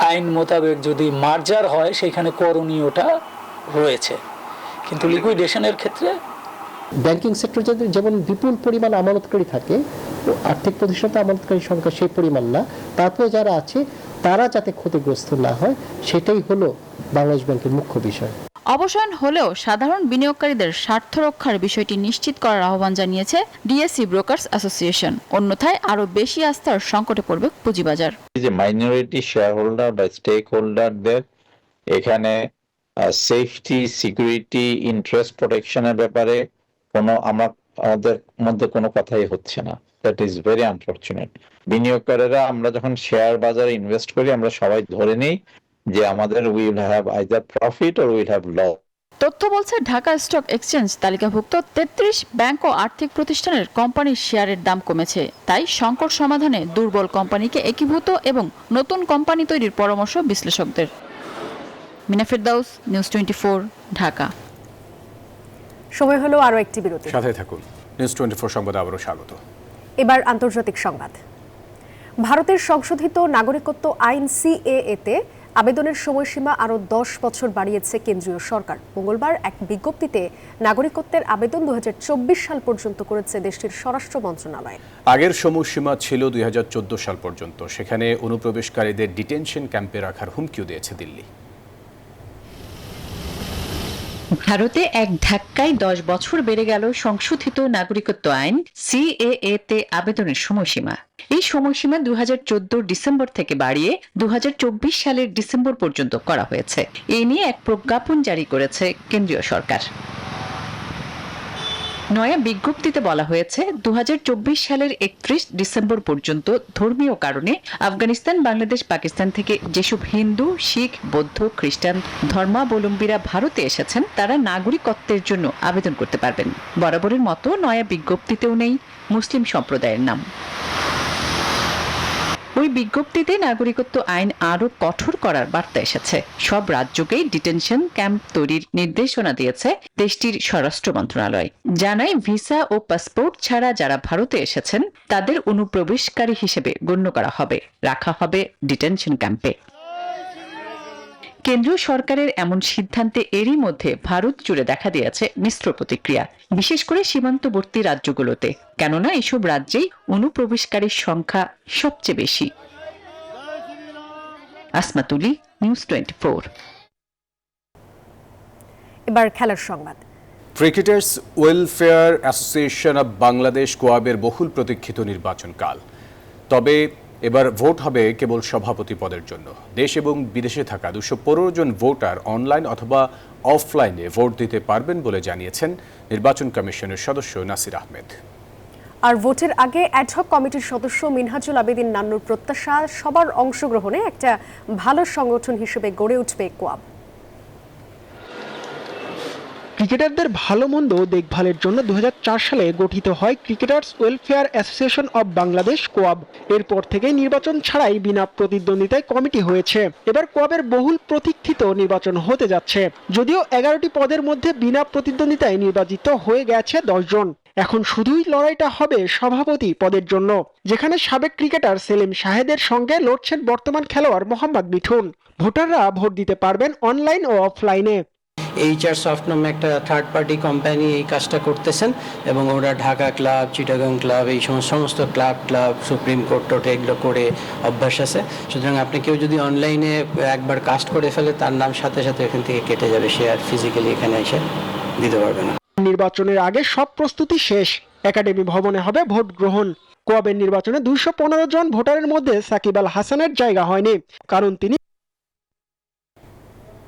আইন মোতাবেক যদি মার্জার হয় সেখানে করণীয়টা রয়েছে, কিন্তু লিকুইডেশনের ক্ষেত্রে ব্যাংকিং সেক্টর যেমন বিপুল পরিমাণ আমানতকারী থাকে, আর্থিক প্রতিষ্ঠানে আমানতকারীর সংখ্যা সেই পরিমাণ না, তারপরে যারা আছে তারা যাতে ক্ষতিগ্রস্ত না হয় সেটাই হলো বাংলাদেশ ব্যাংকের মুখ্য বিষয়। অবসান হলেও সাধারণ বিনিয়োগকারীদের স্বার্থ রক্ষার বিষয়টি নিশ্চিত করার আহ্বান জানিয়েছে ডিএসসি ব্রোকার্স অ্যাসোসিয়েশন। অন্যথায় আরো বেশি আস্থার সংকটে পড়বে পুঁজিবাজার। যে মাইনরিটি শেয়ার হোল্ডার বা স্টেক হোল্ডারদের এখানে সেফটি, সিকিউরিটি, ইন্টারেস্ট প্রোটেকশনের ব্যাপারে আমাদের মধ্যে কোনো কথাই হচ্ছে না। That is very unfortunate. বিনিয়োগকারীরা আমরা যখন শেয়ার বাজারে ইনভেস্ট করি, আমরা সবাই ধরে নিই যে আমাদের will have either profit or will have loss. তথ্য বলছে, ঢাকা স্টক এক্সচেঞ্জ তালিকাভুক্ত 33 ব্যাংক ও আর্থিক প্রতিষ্ঠানের কোম্পানির শেয়ারের দাম কমেছে। তাই সংকট সমাধানে দুর্বল কোম্পানিকে একীভূত এবং নতুন কোম্পানি তৈরির পরামর্শ বিশ্লেষকদের। মিনা ফেরদাউস, নিউজ 24, ঢাকা। সময় হলো আরো একটি বিরতি। সাথে থাকুন। নিউজ 24 সংবাদে আবারও স্বাগত। এবার আন্তর্জাতিক সংবাদ। ভারতের সংশোধিত নাগরিকত্ব আইন সিএএ-তে আবেদনের সময়সীমা আরও 10 বছর বাড়িয়েছে কেন্দ্রীয় সরকার। মঙ্গলবার এক বিজ্ঞপ্তিতে নাগরিকত্বের আবেদন 2024 সাল পর্যন্ত করেছে দেশটির স্বরাষ্ট্র মন্ত্রণালয়। আগের সময়সীমা ছিল 2014 সাল পর্যন্ত। সেখানে অনুপ্রবেশকারীদের ডিটেনশন ক্যাম্পে রাখার হুমকিও দিয়েছে দিল্লি। ভারতে এক ধাক্কায় 10 বছর বেড়ে গেল সংশোধিত নাগরিকত্ব আইন সিএএ-তে আবেদনের সময়সীমা। এই সময়সীমা 2014 ডিসেম্বর থেকে বাড়িয়ে 2024 সালের ডিসেম্বর পর্যন্ত করা হয়েছে। এ নিয়ে এক প্রজ্ঞাপন জারি করেছে কেন্দ্রীয় সরকার। নয়া বিজ্ঞপ্তিতে বলা হয়েছে, 2024 সালের 31 ডিসেম্বর পর্যন্ত ধর্মীয় কারণে আফগানিস্তান, বাংলাদেশ, পাকিস্তান থেকে যেসব হিন্দু, শিখ, বৌদ্ধ, খ্রিস্টান ধর্মাবলম্বীরা ভারতে এসেছেন, তারা নাগরিকত্বের জন্য আবেদন করতে পারবেন। বরাবরের মতো নয়া বিজ্ঞপ্তিতেও নেই মুসলিম সম্প্রদায়ের নাম। ওই বিজ্ঞপ্তিতে নাগরিকত্ব আইন আরো কঠোর করার বার্তা এসেছে। সব রাজ্যকেই ডিটেনশন ক্যাম্প তৈরির নির্দেশনা দিয়েছে দেশটির স্বরাষ্ট্র মন্ত্রণালয়। জানায়, ভিসা ও পাসপোর্ট ছাড়া যারা ভারতে এসেছেন তাদের অনুপ্রবেশকারী হিসেবে গণ্য করা হবে, রাখা হবে ডিটেনশন ক্যাম্পে। কেন্দ্রীয় সরকারের এমন সিদ্ধান্তে এরই মধ্যে ভারত জুড়ে দেখা দিয়েছে মিশ্র প্রতিক্রিয়া, বিশেষ করে সীমান্তবর্তী রাজ্যগুলোতে, কেননা এসব রাজ্যেই অনুপ্রবেশকারীর সংখ্যা সবচেয়ে বেশি। আসমা তুলি, নিউজ 24। এবার খেলার সংবাদ। Cricketers welfare association of Bangladesh কোয়াবের বহুল প্রতীক্ষিত নির্বাচন কাল। তবে এবার ভোট হবে কেবল সভাপতি পদের জন্য। দেশ এবং বিদেশে থাকা 215 জন ভোটার অনলাইন অথবা অফলাইনে ভোট দিতে পারবেন বলে জানিয়েছেন নির্বাচন কমিশনের সদস্য নাসির আহমেদ। আর ভোটের আগে অ্যাডহক কমিটির সদস্য মিনহাজুল আবেদিন নান্নুর প্রত্যাশা, সবার অংশগ্রহণে একটা ভালো সংগঠন হিসেবে গড়ে উঠবে কোয়াব। ক্রিকেটারদের ভালো মন্দ দেখভালের জন্য 2004 সালে গঠিত হয় cricketers welfare association of Bangladesh COAB. এরপর থেকে নির্বাচন ছাড়াই বিনা প্রতিদ্বন্দ্বিতায় কমিটি হয়েছে। এবার কোয়াবের বহুল প্রতীক্ষিত নির্বাচন হতে যাচ্ছে। যদিও 11টি পদের মধ্যে বিনা প্রতিদ্বন্দ্বিতায় নির্বাচিত হয়ে গেছে 10 জন। এখন শুধুই লড়াইটা হবে সভাপতি পদের জন্য, যেখানে সাবেক ক্রিকেটার সেলিম শাহেদের সঙ্গে লড়ছেন বর্তমান খেলোয়াড় মোহাম্মদ মিঠুন। ভোটাররা ভোট দিতে পারবেন অনলাইন ও অফলাইনে। HR সফট নামে একটা থার্ড পার্টি কোম্পানি এই কাজটা করতেছেন এবং ওরা ঢাকা ক্লাব, চিটাগাং ক্লাব, এই সমস্ত ক্লাব সুপ্রিম কোর্ট টোর্ট এগুলো করে অভ্যাস আছে। সুতরাং আপনি কেউ যদি অনলাইনে একবার কাস্ট করে ফেলে তার নাম সাথে সাথে এখান থেকে কেটে যাবে, সে আর ফিজিক্যালি এখানে এসে দিতে পারবে না। নির্বাচনের আগে সব প্রস্তুতি শেষ, একাডেমি ভবনে হবে ভোট গ্রহণ। কোয়াবের নির্বাচনে 215 জন ভোটারের মধ্যে সাকিব আল হাসানের জায়গা হয়নি, কারণ তিনি।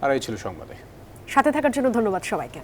আর এই ছিল সংবাদে। সাথে থাকার জন্য ধন্যবাদ সবাইকে।